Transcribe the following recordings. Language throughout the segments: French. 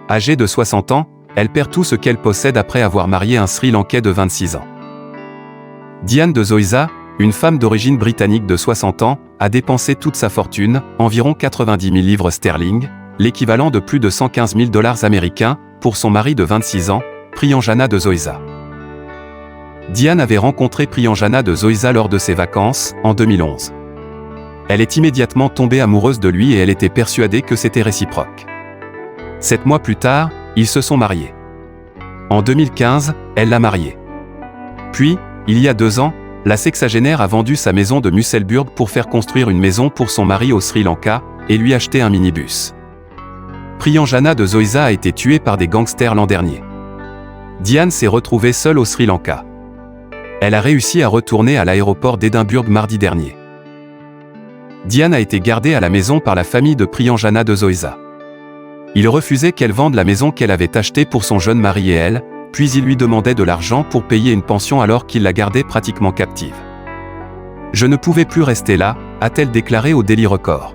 âgée de 60 ans, elle perd tout ce qu'elle possède après avoir marié un Sri Lankais de 26 ans. Diane de Zoysa, une femme d'origine britannique de 60 ans, a dépensé toute sa fortune, environ 90 000 livres sterling, l'équivalent de plus de 115 000 $ américains, pour son mari de 26 ans, Priyanjana de Zoysa. Diane avait rencontré Priyanjana de Zoysa lors de ses vacances, en 2011. Elle est immédiatement tombée amoureuse de lui et elle était persuadée que c'était réciproque. 7 mois plus tard, ils se sont mariés. En 2015, elle l'a marié. Puis, il y a 2 ans, la sexagénaire a vendu sa maison de Musselburgh pour faire construire une maison pour son mari au Sri Lanka et lui acheter un minibus. Priyanjana de Zoysa a été tuée par des gangsters l'an dernier. Diane s'est retrouvée seule au Sri Lanka. Elle a réussi à retourner à l'aéroport d'Édimbourg mardi dernier. Diane a été gardée à la maison par la famille de Priyanjana de Zoysa. Il refusait qu'elle vende la maison qu'elle avait achetée pour son jeune mari et elle, puis il lui demandait de l'argent pour payer une pension alors qu'il la gardait pratiquement captive. « Je ne pouvais plus rester là », a-t-elle déclaré au Daily Record.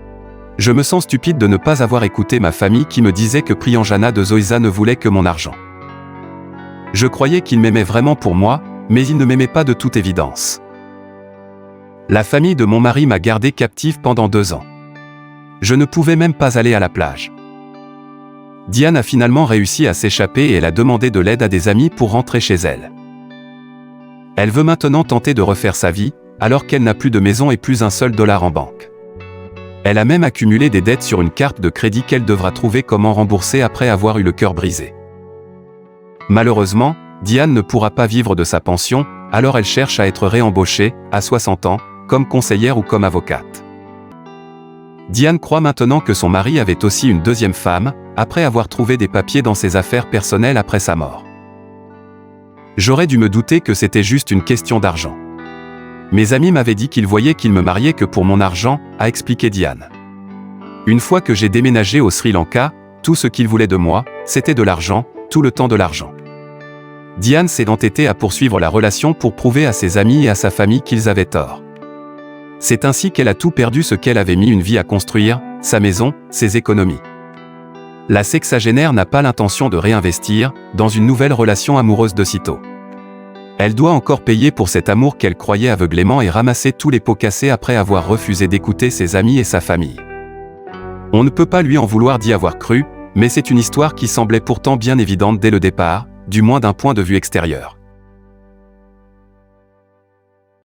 « Je me sens stupide de ne pas avoir écouté ma famille qui me disait que Priyanjana de Zoysa ne voulait que mon argent. Je croyais qu'il m'aimait vraiment pour moi, mais il ne m'aimait pas de toute évidence. La famille de mon mari m'a gardée captive pendant 2 ans. Je ne pouvais même pas aller à la plage. » Diane a finalement réussi à s'échapper et elle a demandé de l'aide à des amis pour rentrer chez elle. Elle veut maintenant tenter de refaire sa vie, alors qu'elle n'a plus de maison et plus un seul dollar en banque. Elle a même accumulé des dettes sur une carte de crédit qu'elle devra trouver comment rembourser après avoir eu le cœur brisé. Malheureusement, Diane ne pourra pas vivre de sa pension, alors elle cherche à être réembauchée, à 60 ans, comme conseillère ou comme avocate. Diane croit maintenant que son mari avait aussi une deuxième femme, après avoir trouvé des papiers dans ses affaires personnelles après sa mort. J'aurais dû me douter que c'était juste une question d'argent. Mes amis m'avaient dit qu'ils voyaient qu'il me mariait que pour mon argent, a expliqué Diane. Une fois que j'ai déménagé au Sri Lanka, tout ce qu'ils voulaient de moi, c'était de l'argent, tout le temps de l'argent. Diane s'est entêtée à poursuivre la relation pour prouver à ses amis et à sa famille qu'ils avaient tort. C'est ainsi qu'elle a tout perdu ce qu'elle avait mis une vie à construire, sa maison, ses économies. La sexagénaire n'a pas l'intention de réinvestir dans une nouvelle relation amoureuse de sitôt. Elle doit encore payer pour cet amour qu'elle croyait aveuglément et ramasser tous les pots cassés après avoir refusé d'écouter ses amis et sa famille. On ne peut pas lui en vouloir d'y avoir cru, mais c'est une histoire qui semblait pourtant bien évidente dès le départ, du moins d'un point de vue extérieur.